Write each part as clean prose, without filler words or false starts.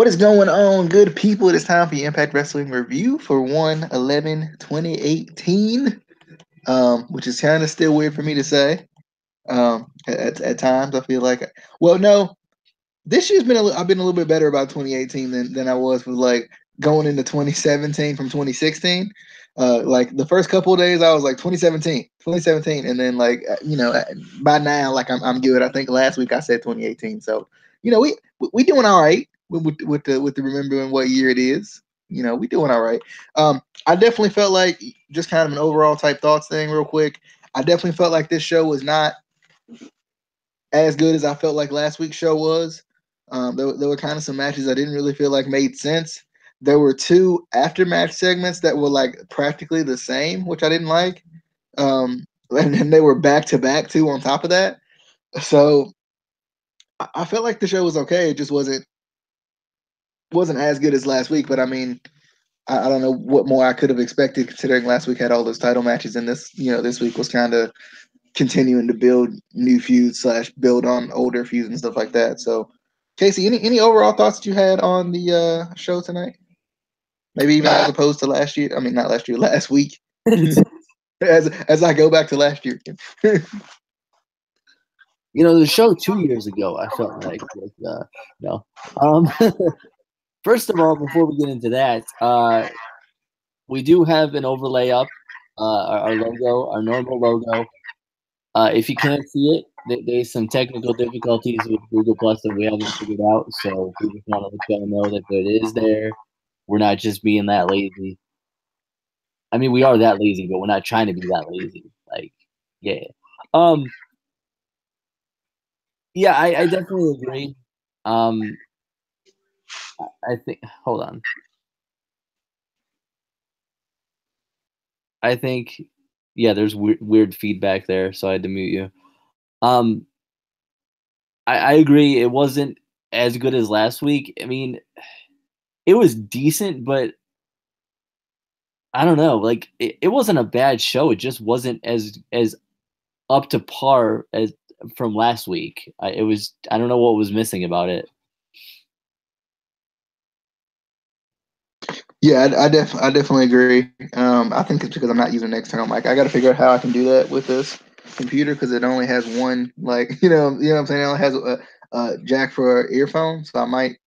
What is going on, good people? It is time for your Impact Wrestling review for 1/11/2018, which is kind of still weird for me to say. At times, I feel like, well, no, this year's been I've been a little bit better about 2018 than I was with like going into 2017 from 2016. Like the first couple of days, I was like 2017, and then like by now, like I'm good. I think last week I said 2018, so we doing all right with the remembering what year it is. We doing all right. I definitely felt like just kind of an overall type thoughts thing, real quick. I definitely felt like this show was not as good as I felt like last week's show was. There were kind of some matches I didn't really feel like made sense. There were two after-match segments that were like practically the same, which I didn't like. And they were back-to-back too on top of that. So I felt like the show was okay. It just wasn't as good as last week. But I mean, I don't know what more I could have expected considering last week had all those title matches, and this week was kind of continuing to build new feuds / build on older feuds and stuff like that. So, Casey, any overall thoughts that you had on the show tonight? Maybe even as opposed to last year. I mean, not last year, last week. as I go back to last year. The show 2 years ago, I felt like no. First of all, before we get into that, we do have an overlay up, our logo, our normal logo. If you can't see it, there's some technical difficulties with Google Plus that we haven't figured out. So we just want to let y'all know that it is there. We're not just being that lazy. I mean, we are that lazy, but we're not trying to be that lazy. Like, yeah. Yeah, I definitely agree. I think. Hold on. I think. Yeah, there's weird feedback there, so I had to mute you. I agree. It wasn't as good as last week. I mean, it was decent, but I don't know. Like, it wasn't a bad show. It just wasn't as up to par as from last week. I don't know what was missing about it. Yeah, I definitely agree. I think it's because I'm not using an external mic. I got to figure out how I can do that with this computer because it only has one, like, what I'm saying. It only has a jack for earphones, so I might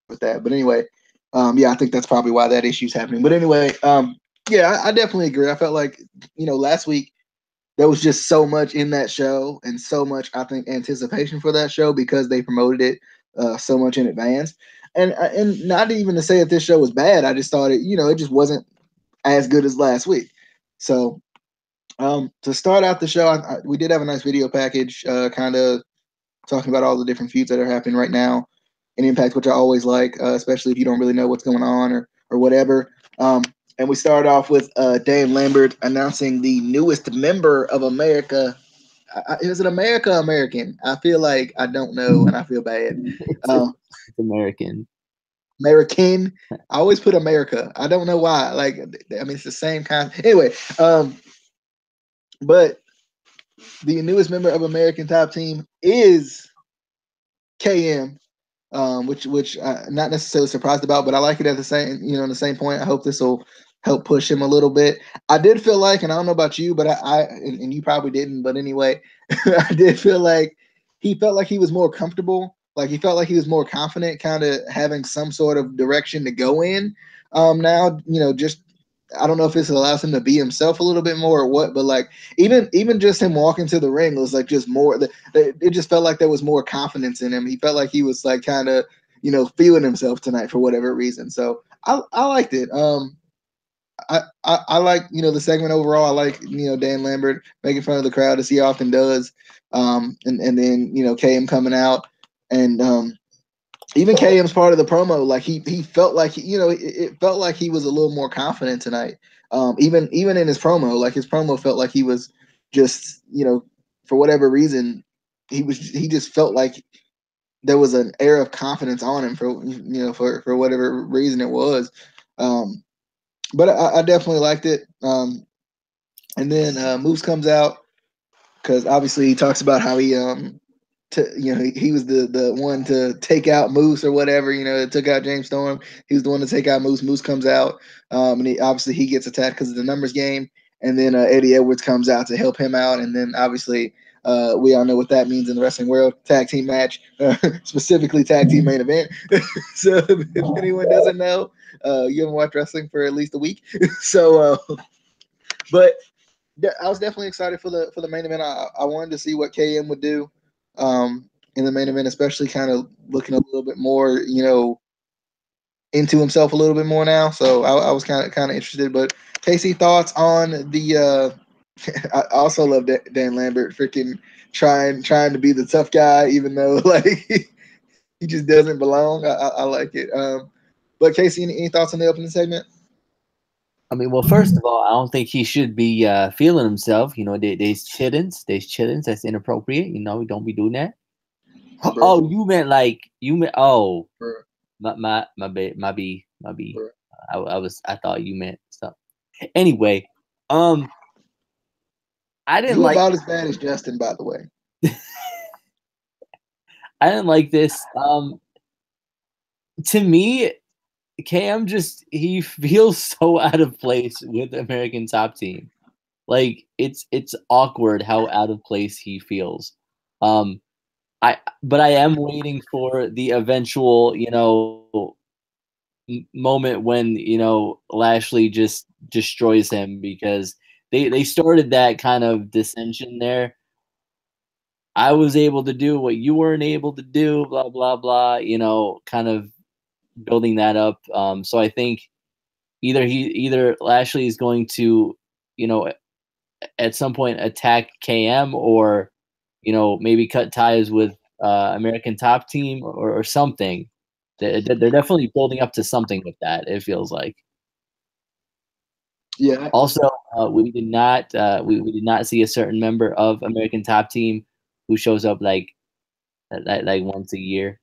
with that. But anyway, yeah, I think that's probably why that issue's happening. But anyway, yeah, I definitely agree. I felt like last week there was just so much in that show and so much, I think, anticipation for that show because they promoted it so much in advance. And not even to say that this show was bad. I just thought it just wasn't as good as last week. So to start out the show, we did have a nice video package, kind of talking about all the different feuds that are happening right now in Impact, which I always like, especially if you don't really know what's going on or whatever. And we start off with Dan Lambert announcing the newest member of America. Is it America or American? I feel like I don't know, and I feel bad. It's American. American. I always put America. I don't know why. Like, I mean, it's the same kind. Anyway, but the newest member of American Top Team is KM, which I'm not necessarily surprised about, but I like it at the same point. I hope this will help push him a little bit. I did feel like, and I don't know about you, but and you probably didn't, but anyway, I did feel like he felt like he was more comfortable. Like he felt like he was more confident, kind of having some sort of direction to go in. Now, just I don't know if this allows him to be himself a little bit more or what, but like even just him walking to the ring was like just more. It just felt like there was more confidence in him. He felt like he was like kind of feeling himself tonight for whatever reason. So I liked it. I like the segment overall. I like Dan Lambert making fun of the crowd as he often does, and then KM coming out and even KM's part of the promo. Like he felt like it felt like he was a little more confident tonight. Even in his promo, like his promo felt like he was just for whatever reason he just felt like there was an air of confidence on him for whatever reason it was. But I definitely liked it. And then Moose comes out because obviously he talks about how he he was the one to take out Moose or whatever. It took out James Storm. He was the one to take out Moose. Moose comes out, and obviously he gets attacked because of the numbers game. And then Eddie Edwards comes out to help him out, and then obviously we all know what that means in the wrestling world: tag team match, specifically tag team main event. So if anyone doesn't know, you haven't watched wrestling for at least a week. So, but I was definitely excited for the main event. I wanted to see what KM would do in the main event, especially kind of looking a little bit more, into himself a little bit more now. So I was kind of interested. But Casey, thoughts on the? I also love Dan Lambert freaking trying to be the tough guy, even though like he just doesn't belong. I like it. But Casey, any thoughts on the opening segment? I mean, well, first of all, I don't think he should be feeling himself. There's chitlins. That's inappropriate. We don't be doing that. Bro. Oh, you meant oh, Bro. my B. I thought you meant something. Anyway, I didn't You like about as bad as Justin, by the way. I didn't like this. To me, KM he feels so out of place with the American Top Team. Like it's awkward how out of place he feels. But I am waiting for the eventual, moment when Lashley just destroys him, because they started that kind of dissension there. I was able to do what you weren't able to do, blah blah blah. Kind of building that up. So I think either Lashley is going to, at some point attack KM, or maybe cut ties with American Top Team or something. They're definitely building up to something with that. It feels like. Yeah. Also, we did not see a certain member of American Top Team who shows up like once a year.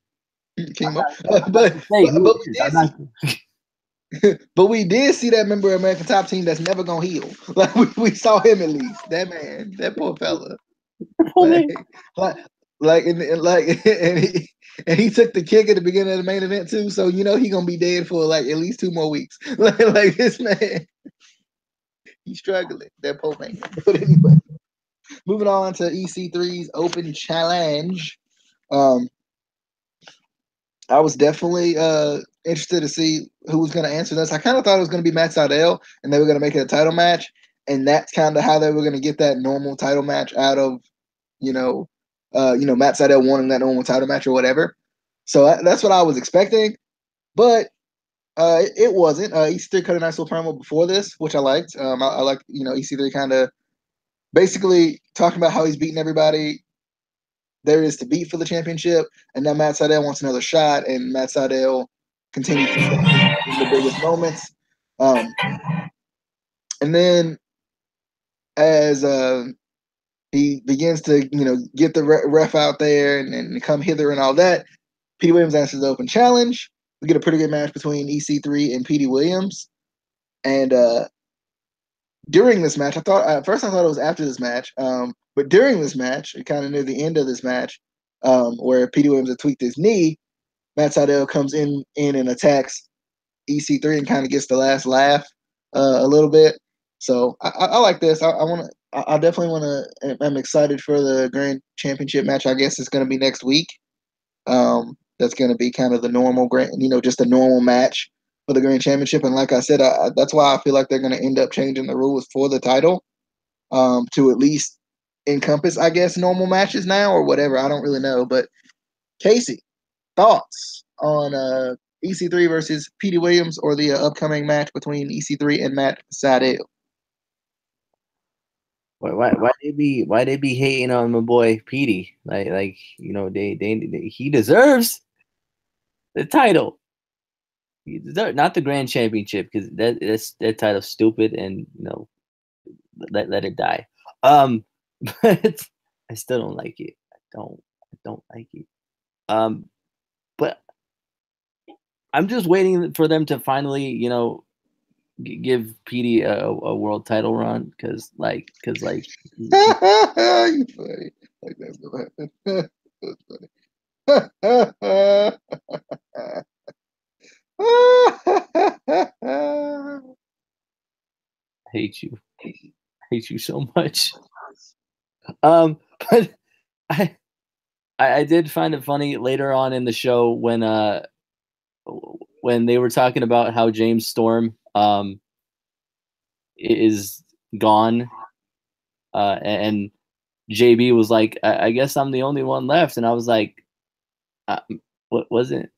But we did see that member of American Top Team that's never gonna heal. Like we saw him at least. That man, that poor fella. And he took the kick at the beginning of the main event too. So he gonna be dead for like at least 2 more weeks. Like this man, he's struggling. That poor man. But anyway, moving on to EC3's open challenge. I was definitely interested to see who was going to answer this. I kind of thought it was going to be Matt Sydal, and they were going to make it a title match, and that's kind of how they were going to get that normal title match out of, Matt Sydal wanting that normal title match or whatever. So that's what I was expecting, but it wasn't. EC3 cut a nice little promo before this, which I liked. I liked, EC3 kind of basically talking about how he's beating everybody there is to beat for the championship, and now Matt Sydal wants another shot, and Matt Sydal continues to stay in the biggest moments. And then as he begins to, get the ref out there and come hither and all that, Petey Williams answers the open challenge. We get a pretty good match between EC3 and Petey Williams. And during this match, at first I thought it was after this match, but during this match, kind of near the end of this match, where Petey Williams had tweaked his knee, Matt Sydal comes in and attacks EC3 and kind of gets the last laugh a little bit. So I like this. I definitely want to. I'm excited for the Grand Championship match. I guess it's going to be next week. That's going to be kind of the normal just a normal match for the Grand Championship. And like I said, that's why I feel like they're going to end up changing the rules for the title to at least encompass, I guess, normal matches now or whatever. I don't really know. But Casey, thoughts on EC3 versus Petey Williams or the upcoming match between EC3 and Matt Sydal? Why they be hating on my boy Petey? Like he deserves the title. Not the Grand Championship, because that title's stupid, and let it die. But I still don't like it. I don't like it. But I'm just waiting for them to finally, give Petey a world title run, because you funny. Like that's gonna happen. Hate you. Hate you so much. But I did find it funny later on in the show when they were talking about how James Storm is gone, and JB was like, I guess I'm the only one left, and I was like, wasn't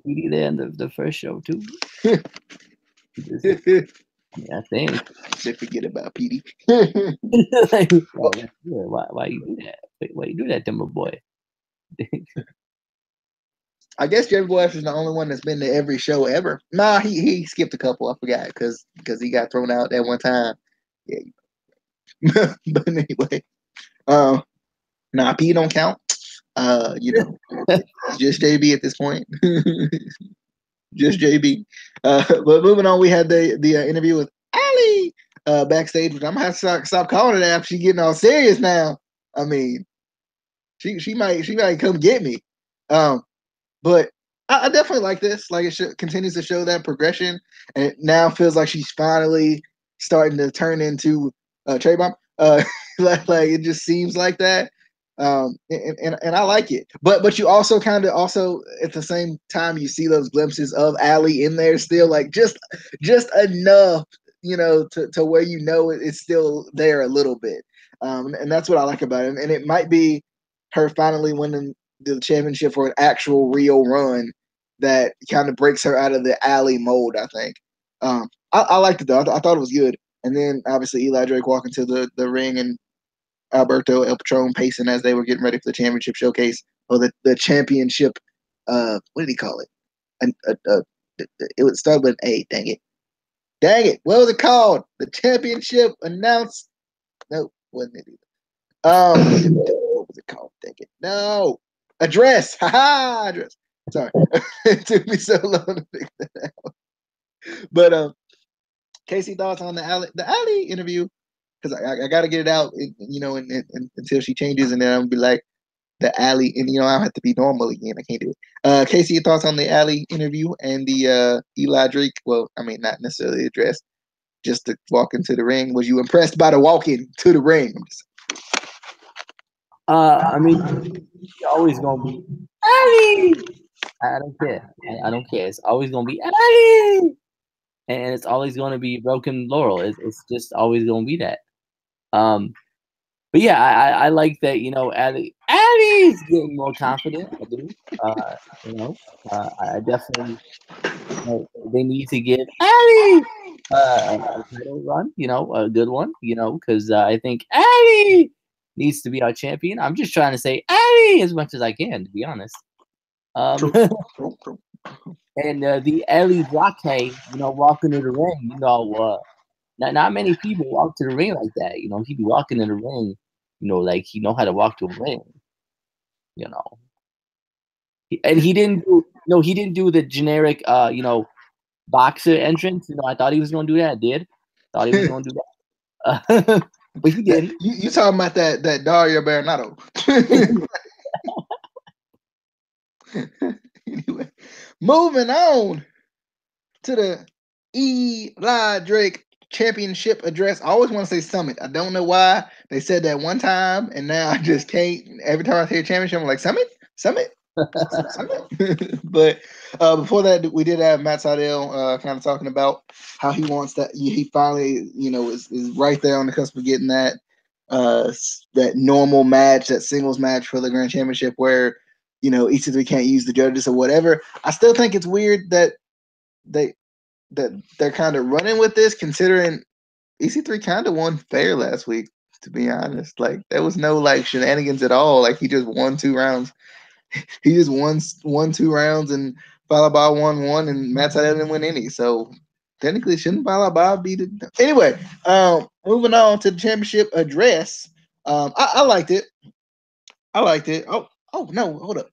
Petey there in the first show too? I think. Should forget about Petey. Like, why you do that? Why you do that to my boy? I guess Jerry Boyce is the only one that's been to every show ever. Nah, he skipped a couple. I forgot because he got thrown out that one time. Yeah. But anyway, nah, P don't count. Just JB at this point. Just JB. But moving on, we had the interview with Ali backstage, which I'm gonna have to stop calling it after she's getting all serious now. I mean, she might come get me. But I definitely like this. Like it continues to show that progression, and it now feels like she's finally starting to turn into Cherry Bomb. Like it just seems like that. And I like it. But you also kind of also at the same time you see those glimpses of Allie in there still, like just enough, to where it's still there a little bit. And that's what I like about it. And it might be her finally winning the championship for an actual real run that kind of breaks her out of the Allie mold, I think. I liked it though. I thought it was good. And then obviously Eli Drake walking to the ring and Alberto El Patron pacing as they were getting ready for the championship showcase or the championship. What did he call it? It would start with an A. Dang it! What was it called? The championship announced. No, wasn't it either? What was it called? Dang it! No, address. Ha! Address. Sorry, it took me so long to figure that out. But Casey, thoughts on the Ali interview? Because I got to get it out, until she changes, and then I'm gonna be like the Ali, and I have to be normal again. I can't do it. Casey, your thoughts on the Ali interview and the Eli Drake? Well, I mean, not necessarily the dress, just to walk into the ring. Was you impressed by the walk in to the ring? I mean, you're always gonna be Ali. I don't care. I don't care. It's always gonna be Ali, and it's always gonna be broken Laurel. It's just always gonna be that. But yeah, I like that. Ali's getting more confident. I do. I definitely. They need to give Ali a title run. A good one. Because I think Ali needs to be our champion. I'm just trying to say Ali as much as I can, to be honest. And the Ali Drake, walking to the ring, not many people walk to the ring like that. He be walking in the ring, like he know how to walk to a ring. And he didn't do the generic, boxer entrance. I thought he was gonna do that. I did. Thought he was gonna do that. But he didn't. You talking about that Dario Baronato? Anyway, moving on to the Eli Drake championship address. I always want to say summit. I don't know why they said that one time, and now I just can't. Every time I say championship, I'm like summit. But before that, we did have Matt Sydal kind of talking about how he wants that. He finally, is right there on the cusp of getting that normal match, that singles match for the Grand Championship, where EC3 can't use the judges or whatever. I still think it's weird that they're kind of running with this, considering EC3 kind of won fair last week. To be honest, like there was no shenanigans at all. Like he just won 2 rounds. He just won 2 rounds, and Falaba won 1, and Matt Sydal didn't win any. So technically, shouldn't Falaba be the anyway? Moving on to the championship address. I liked it. Oh no, hold up.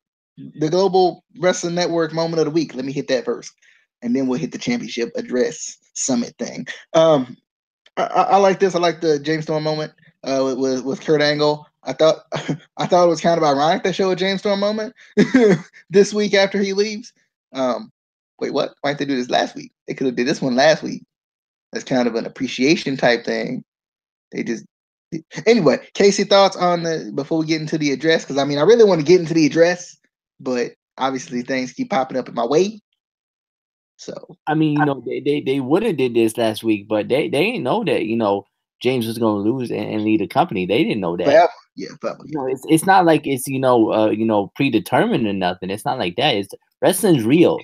The Global Wrestling Network moment of the week. Let me hit that first, and then we'll hit the championship address summit thing. I like this. I like the James Storm moment. with Kurt Angle. I thought it was kind of ironic they show a James Storm moment this week after he leaves. Wait, what? Why didn't they do this last week? They could have did this one last week. That's kind of an appreciation type thing. They just anyway. Casey, thoughts on the before we get into the address? Because I mean, I really want to get into the address, but obviously things keep popping up in my way. So I mean, they would have did this last week, but they didn't know that James was going to lose and lead the company. They didn't know that. Forever. Yeah, forever. It's not like it's predetermined or nothing. It's not like that. It's wrestling's real.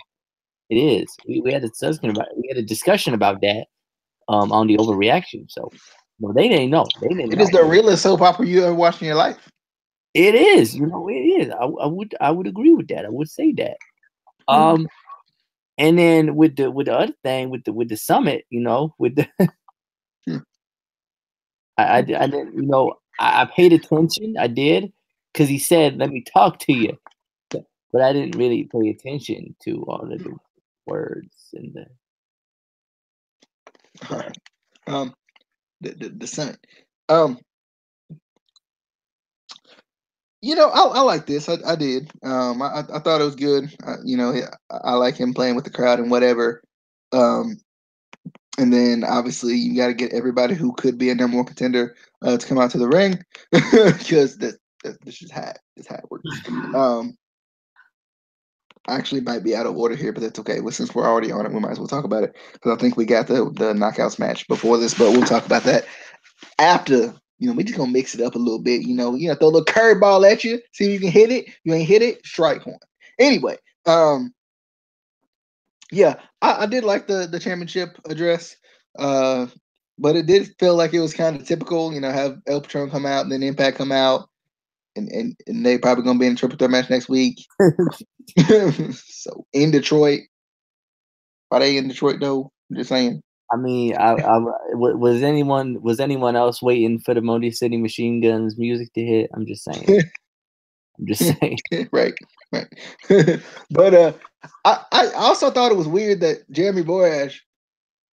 It is. We had a discussion about that on the overreaction. So they didn't know. It is the realest soap opera you ever watched in your life. It is. It is. I would agree with that. I would say that. And then with the other thing with the summit, with the I didn't, I paid attention. I did because he said, "Let me talk to you," but I didn't really pay attention to all of the words and the. All right. The summit. I like this. I did. I thought it was good. I like him playing with the crowd and whatever. And then obviously you got to get everybody who could be a number one contender to come out to the ring because this is how it works. I actually might be out of order here, but that's okay. Well, since we're already on it, we might as well talk about it because I think we got the knockouts match before this, but we'll talk about that after. We just gonna mix it up a little bit. Throw a little curveball at you, see if you can hit it. You ain't hit it, strike one. Anyway, yeah, I did like the championship address, but it did feel like it was kind of typical. Have El Patron come out and then Impact come out, and they probably gonna be in a triple threat match next week. So in Detroit, are they in Detroit though? I'm just saying. I mean, was anyone else waiting for the Motor City Machine Guns music to hit? I'm just saying. Right. But I also thought it was weird that Jeremy Borash,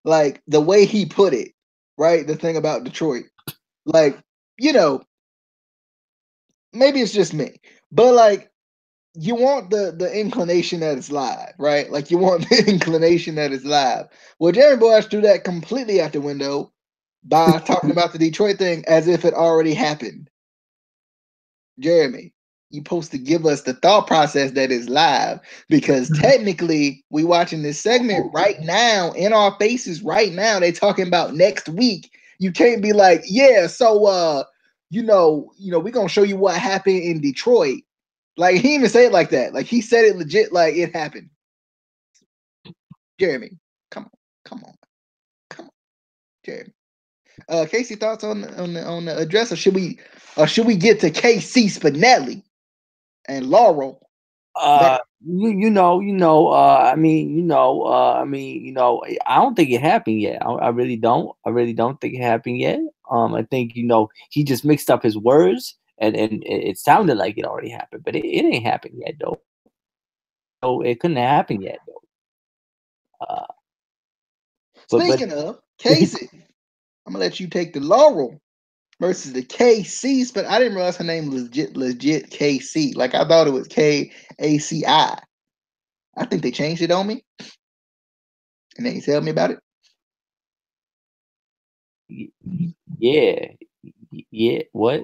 like the way he put it, right? The thing about Detroit, like maybe it's just me, but like you want the inclination that it's live, right? Like you want the inclination that it's live. Well, Jeremy Borash threw that completely out the window by talking about the Detroit thing as if it already happened. Jeremy, you're supposed to give us the thought process that is live because technically we watching this segment right now in our faces right now. They talking about next week. You can't be like, yeah, so we're gonna show you what happened in Detroit. Like he didn't even say it like that. Like he said it legit like it happened. Jeremy, come on, Jeremy. Casey, thoughts on the address, or should we get to KC Spinelli and Laurel? I don't think it happened yet. I really don't. I really don't think it happened yet. I think he just mixed up his words, and it sounded like it already happened, but it ain't happened yet though. So it couldn't happen yet though. Speaking of Casey, I'm gonna let you take the Laurel versus the KC, but I didn't realize her name was legit KC. Like I thought it was KACI. I think they changed it on me, and they tell me about it. Yeah. What?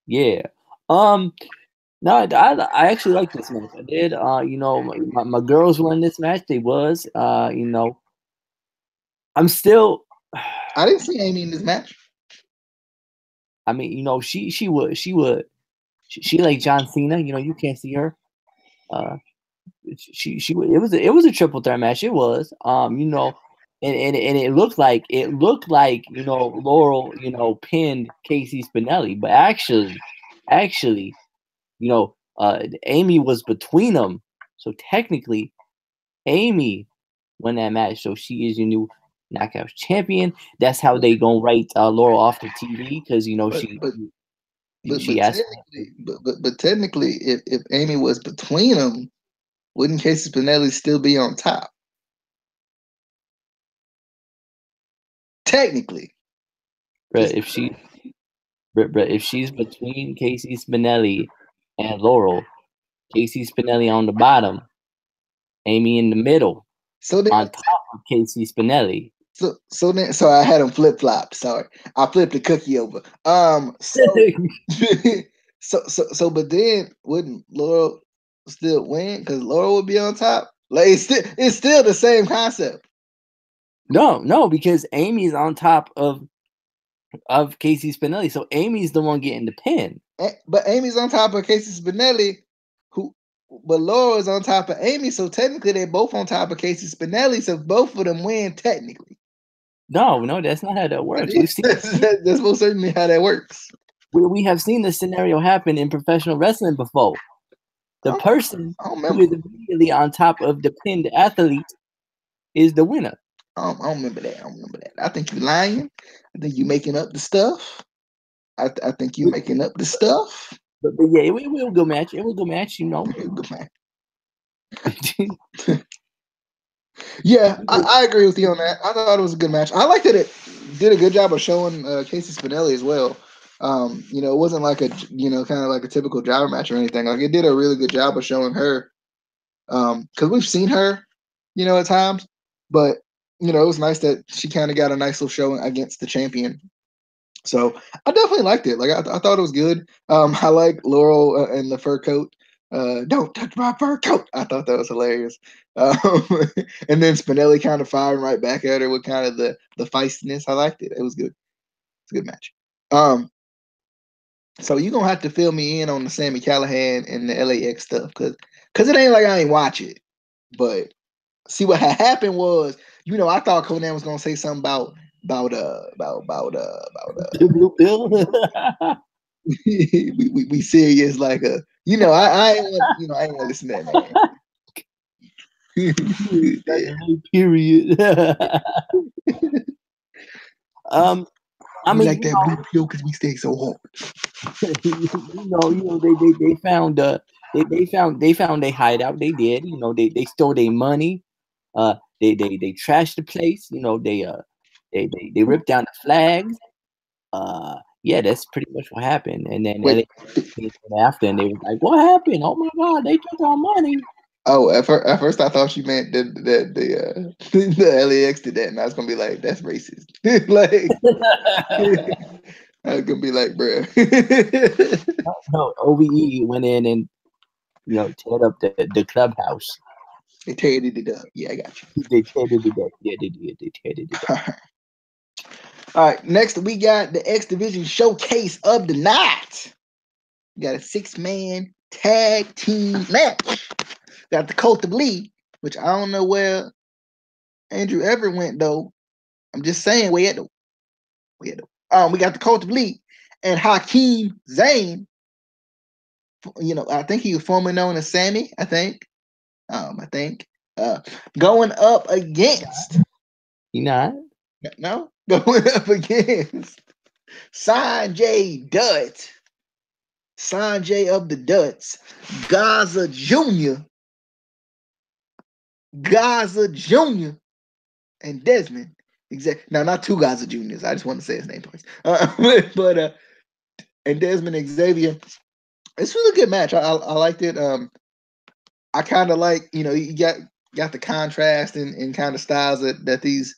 Yeah. No, I actually like this match. I did. My girls were in this match. They was. I'm still. I didn't see Amy in this match. I mean, she like John Cena. You can't see her. It was a triple threat match. It was. And it looked like Laurel pinned Casey Spinelli, but actually, Amy was between them. So technically, Amy won that match. So she is your new Knockouts champion. That's how they gonna write Laurel off the TV because she asked. But technically, if Amy was between them, wouldn't Casey Spinelli still be on top? Technically, Right, if she But if she's between Casey Spinelli and Laurel, Casey Spinelli on the bottom, Amy in the middle, So then, on top of Casey Spinelli. so I had them flip flopped. Sorry, I flipped the cookie over. But then wouldn't Laurel still win because Laurel would be on top? Like it's still the same concept. No, because Amy's on top of Casey Spinelli, so Amy's the one getting the pin. But Amy's on top of Casey Spinelli, but Laurel is on top of Amy, so technically they're both on top of Casey Spinelli, so both of them win technically. No, that's not how that works. That's most certainly how that works. We have seen this scenario happen in professional wrestling before. The person who is immediately on top of the pinned athlete is the winner. I don't remember that. I think you're lying. I think you're making up the stuff. I think you're making up the stuff. But yeah, it was a good match. It was a good match, you know. Good match. Yeah, I agree with you on that. I thought it was a good match. I liked that it did a good job of showing Casey Spinelli as well. It wasn't like a kind of like a typical driver match or anything. Like it did a really good job of showing her. Because we've seen her, at times, but it was nice that she kind of got a nice little showing against the champion. So I definitely liked it. Like I thought it was good. I like Laurel and the fur coat. Don't touch my fur coat. I thought that was hilarious. And then Spinelli kind of firing right back at her with kind of the feistiness. I liked it. It was good. It's a good match. So you're gonna have to fill me in on the Sami Callihan and the LAX stuff, cause it ain't like I ain't watch it. But see what had happened was, I thought Conan was gonna say something about the blue pill. we serious like I ain't want to listen to that, man. Period. I mean, like that blue pill because we stay so hard. They found their hideout. They did. They stole their money. They trashed the place. They ripped down the flags. Yeah, that's pretty much what happened. And then after, and they was like, "What happened? Oh my God, they took our money." Oh, at first I thought you meant that the LAX did that, and I was gonna be like, "That's racist." Like, I was gonna be like, "Bruh." No, OVE went in and teared up the clubhouse. They teared it up. Yeah, I got you. They teared it up. Yeah, they did. They teared it up. All right, next we got the X Division Showcase of the Night. We got a 6-man tag team match. Got the Cult of Lee, which I don't know where Andrew Everett went though. I'm just saying where at though. We got the Cult of Lee and Hakeem Zayn. I think he was formerly known as Sammy. I think going up against. You not? No, going up against Sanjay Dutt. Sanjay of the Dutts, Gaza Jr., and Desmond. Exactly. Now, not two Gaza Juniors. I just want to say his name twice. And Desmond Xavier. This was a good match. I liked it. I kind of like, you got the contrast and kind of styles that these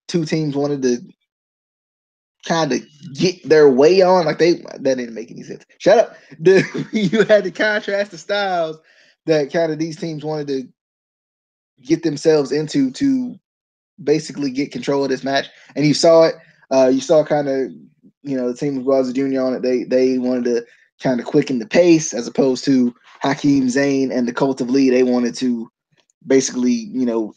two teams wanted to kind of get their way on. Like that didn't make any sense. Shut up. You had the contrast of styles that kind of these teams wanted to get themselves into to basically get control of this match. And you saw it. You saw kind of, the team with Garza Jr. on it. They wanted to kind of quicken the pace as opposed to Hakeem Zayn and the Cult of Lee. They wanted to basically,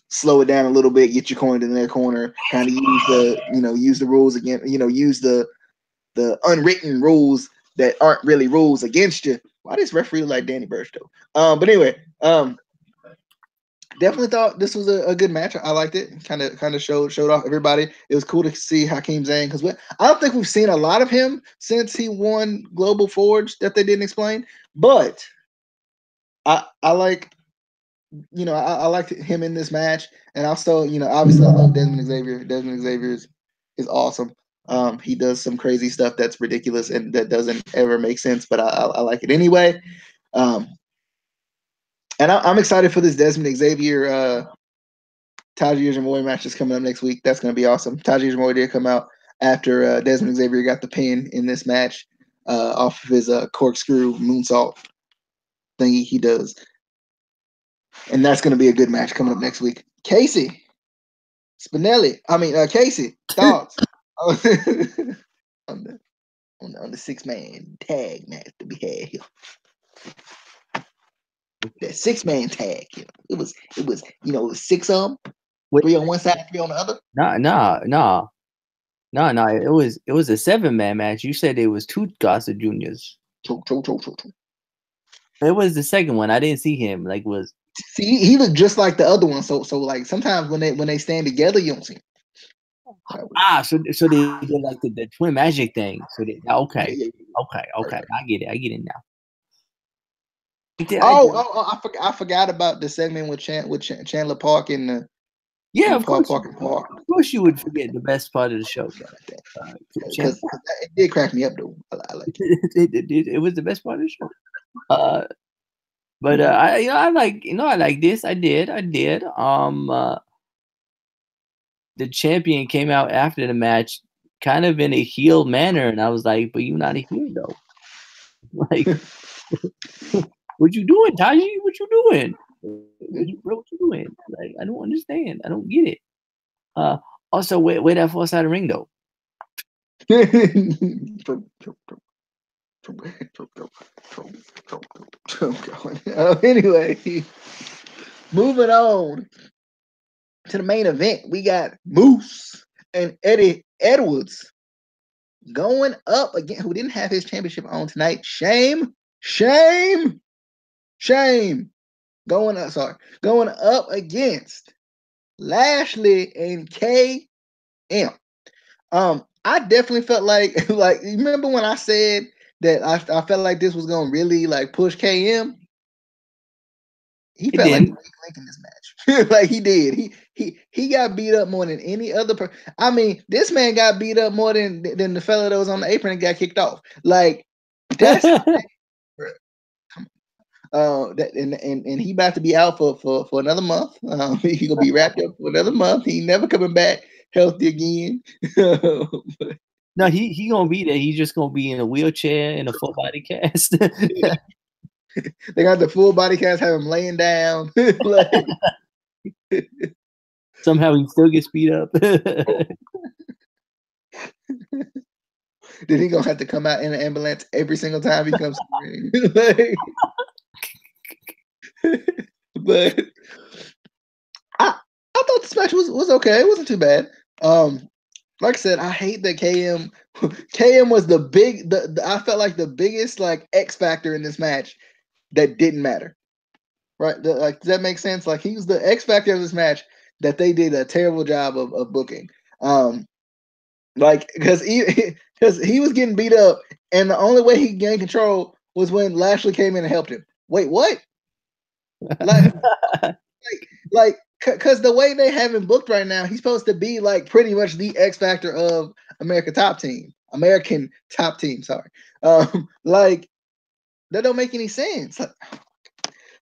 slow it down a little bit, get your coin in their corner, kind of use the rules again, use the unwritten rules that aren't really rules against you. Why does referee like Danny Burch though? But anyway, definitely thought this was a good match. I liked it. Kind of showed off everybody. It was cool to see Hakeem Zayn because I don't think we've seen a lot of him since he won Global Forge that they didn't explain. But I like, I liked him in this match, and also, obviously I love Desmond Xavier. Desmond Xavier is awesome. He does some crazy stuff that's ridiculous and that doesn't ever make sense, but I like it anyway. Um, and I'm excited for this Desmond Xavier Tajir Jamoy match that's coming up next week. That's going to be awesome. Tajir Jamoy did come out after Desmond Xavier got the pin in this match off of his corkscrew moonsault thingy he does. And that's going to be a good match coming up next week. Casey Casey, thoughts on the 6-man tag match that we had here. That 6-man tag, it was 6 of them, 3 on one side, 3 on the other. No. It was a 7-man match. You said it was 2 Gossett Juniors. True. It was the second one. I didn't see him. See, he looked just like the other one. So like sometimes when they stand together, you don't see him. So they did like the twin magic thing. So okay. I get it now. I forgot about the segment with Chandler Park and the of course. Of course, you would forget the best part of the show. Because it did crack me up though. I like it. It was the best part of the show. But I like this. I did. The champion came out after the match, kind of in a heel manner, and I was like, "But you're not a heel though. Like, what you doing, Taji? What you doing? What you doing? Like, I don't understand. I don't get it." Also, where that far side of the ring though? Anyway, moving on to the main event, we got Moose and Eddie Edwards going up again, who didn't have his championship on tonight. Shame. Going up against Lashley and KM. I definitely felt like you remember when I said that I felt like this was gonna really like push KM. He felt like Link in this match. Like he did. He got beat up more than any other person. I mean, this man got beat up more than the fella that was on the apron and got kicked off. Like that's and he about to be out for another month. He gonna be wrapped up for another month. He never coming back healthy again. No, he gonna be there. He's just gonna be in a wheelchair in a full body cast. They got the full body cast, have him laying down. Like, somehow he still gets beat up. Then he gonna have to come out in an ambulance every single time he comes to the ring. But I thought this match was okay. It wasn't too bad. Like I said, I hate that KM was I felt like the biggest like X factor in this match that didn't matter. Right? Like, does that make sense? Like he was the X factor of this match that they did a terrible job of booking. Like because he was getting beat up, and the only way he gained control was when Lashley came in and helped him. Wait, what? Like, because the way they have him booked right now, he's supposed to be like pretty much the X factor of American Top Team. Sorry, like that don't make any sense.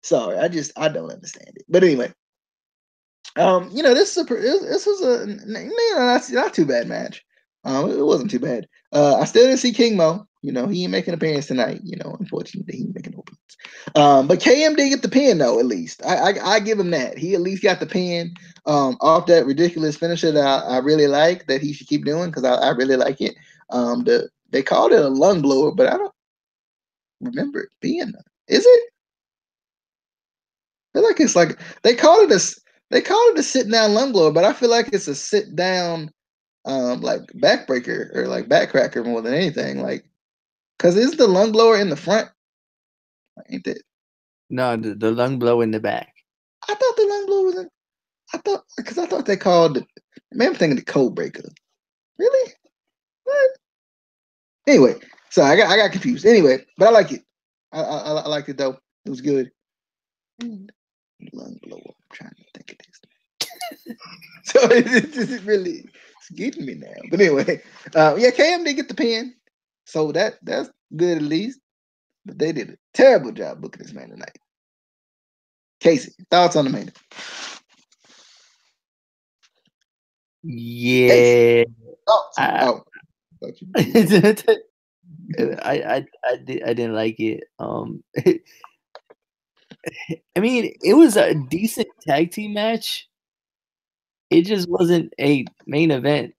Sorry, I don't understand it. But anyway, this was a not too bad match. It wasn't too bad. I still didn't see King Mo. He ain't making an appearance tonight. Unfortunately, he ain't making no appearance. But KM did get the pin though. At least I give him that. He at least got the pin off that ridiculous finisher that I really like, that he should keep doing, because I really like it. They called it a lung blower, but I don't remember it being. Is it? I feel like it's like they called it a sit down lung blower, but I feel like it's a sit down like backbreaker or like backcracker more than anything. Like, because isn't the lung blower in the front? Ain't it? No, the lung blower in the back. I thought the lung blower was in. I thought they called. Maybe I'm thinking the code breaker. Really? What? Anyway, so I got confused. Anyway, but I like it. I liked it though. It was good. Lung blower. I'm trying to think of this. So it's getting me now. But anyway, yeah, KM did get the pin, so that's good at least. But they did a terrible job booking this man tonight. Casey, thoughts on the main? Yeah. I didn't like it. I mean, it was a decent tag team match. It just wasn't a main event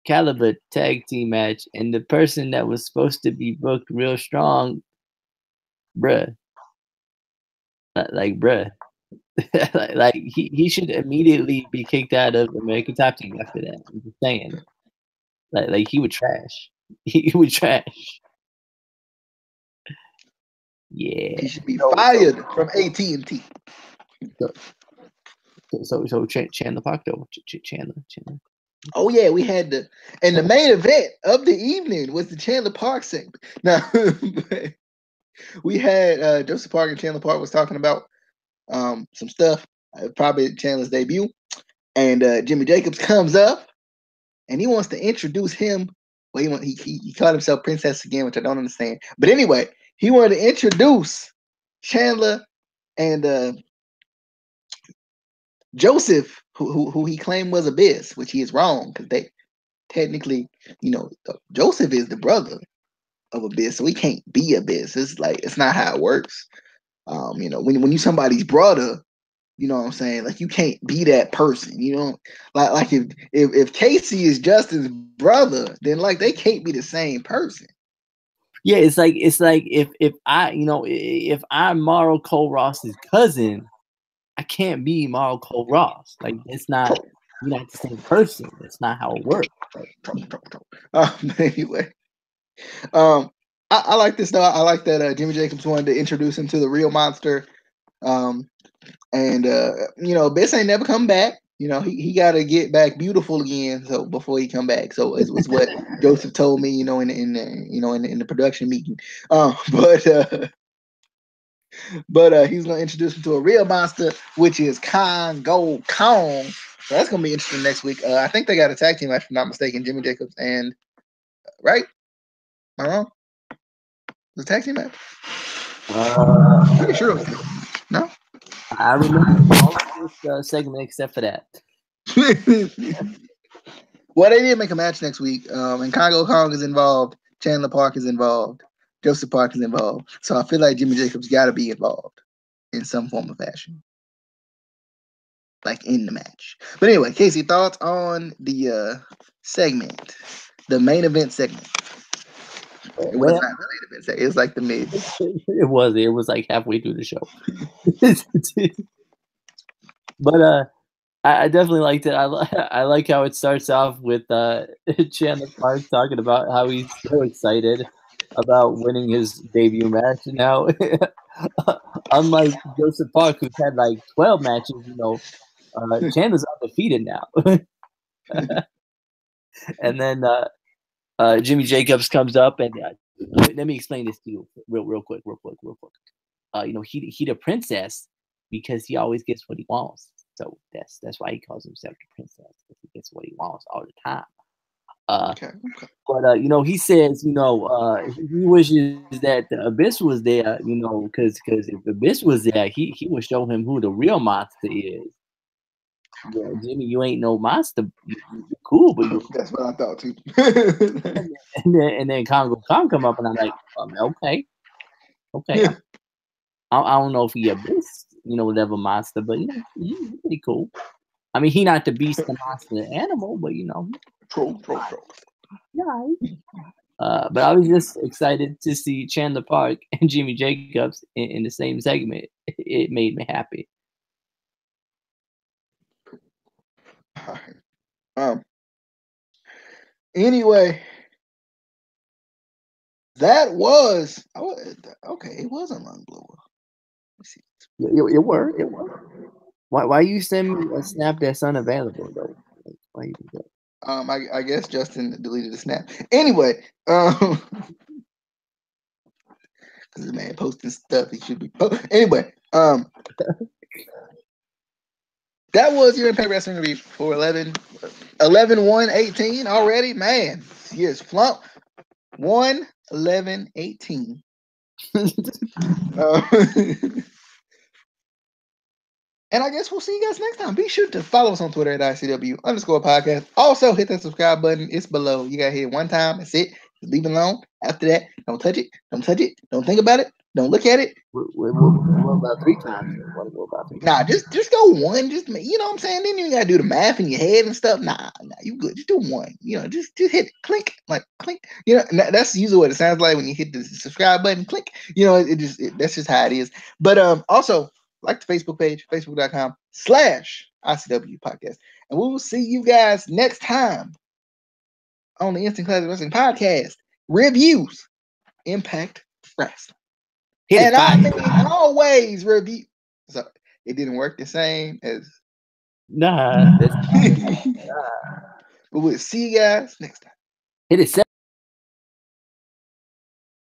caliber tag team match, and the person that was supposed to be booked real strong, bruh, bruh, like he should immediately be kicked out of American Top Team after that. I'm just saying, like he would trash. He would trash. Yeah, he should be fired from AT&T. So Chandler Park though, Chandler. Oh yeah, we had the main event of the evening was the Chandler Park segment. Now we had Joseph Park and Chandler Park was talking about some stuff, probably Chandler's debut, and Jimmy Jacobs comes up and he wants to introduce him. Well, he called himself Princess again, which I don't understand. But anyway, he wanted to introduce Chandler and Joseph, who he claimed was Abyss, which he is wrong because they technically, Joseph is the brother of Abyss, so he can't be Abyss. It's not how it works. When you somebody's brother, you know what I'm saying? Like you can't be that person. You know, like if Casey is Justin's brother, then like they can't be the same person. Yeah, it's like if I'm Mauro Cole Ross's cousin, I can't be Mauro Cole Ross. Like it's not you're not the same person. That's not how it works. But anyway, I like this though. I like that Jimmy Jacobs wanted to introduce him to the real monster. And Abyss ain't never come back. He got to get back beautiful again. So before he come back, so it was what Joseph told me. In the production meeting. But he's gonna introduce him to a real monster, which is Congo Kong. So that's gonna be interesting next week. I think they got a tag team, if I'm not mistaken. Jimmy Jacobs and right? Am I wrong? Was a tag team match? Pretty sure. No. I remember all of this segment except for that. Well, they did make a match next week, and Congo Kong is involved. Chandler Park is involved. Joseph Park is involved. So I feel like Jimmy Jacobs got to be involved in some form of fashion, like in the match. But anyway, Casey, thoughts on the segment, the main event segment? It was not the main event segment. It was like the mid. It was like halfway through the show. But I definitely liked it. I like how it starts off with Chandler Park talking about how he's so excited about winning his debut match. And now, unlike Joseph Park, who's had like 12 matches, Chandler's undefeated now. And then Jimmy Jacobs comes up and let me explain this to you real quick. He the princess because he always gets what he wants. So that's why he calls himself the princess, because he gets what he wants all the time. Okay. But he says, he wishes that the Abyss was there, because if Abyss was there, he would show him who the real monster is. Yeah, Jimmy, you ain't no monster. You're cool, but that's what I thought too. and then Congo Kong come up, and I'm like, okay. I don't know if he Abyss, whatever monster, but he's pretty cool. I mean, he not the beast, the monster, the animal, but Troll. Yeah. But I was just excited to see Chandler Park and Jimmy Jacobs in the same segment. It made me happy. Anyway, that was okay. It was a long blower. It were. Why you send me a snap that's unavailable though? Why you do that? I guess Justin deleted the snap. Anyway, because the man posting stuff he should be. Anyway, That was your Impact Wrestling review for 11/1/18 already. Man, yes, flump 1/11/18. And I guess we'll see you guys next time. Be sure to follow us on Twitter at ICW_podcast. Also, hit that subscribe button. It's below. You got to hit it one time. That's it. Just leave it alone. After that, don't touch it. Don't touch it. Don't think about it. Don't look at it. We're about 3 times. Nah, just go one. Just, you know what I'm saying? Then you got to do the math in your head and stuff. Nah, you good. Just do one. You know, just hit it. Clink. Like, clink. You know, that's usually what it sounds like when you hit the subscribe button. Clink. You know, that's just how it is. But also, like the Facebook page, facebook.com/ICW podcast. And we will see you guys next time on the Instant Classic Wrestling Podcast reviews Impact Wrestling. And I mean, always review. So it didn't work the same as. Nah. But we'll see you guys next time. Hit it.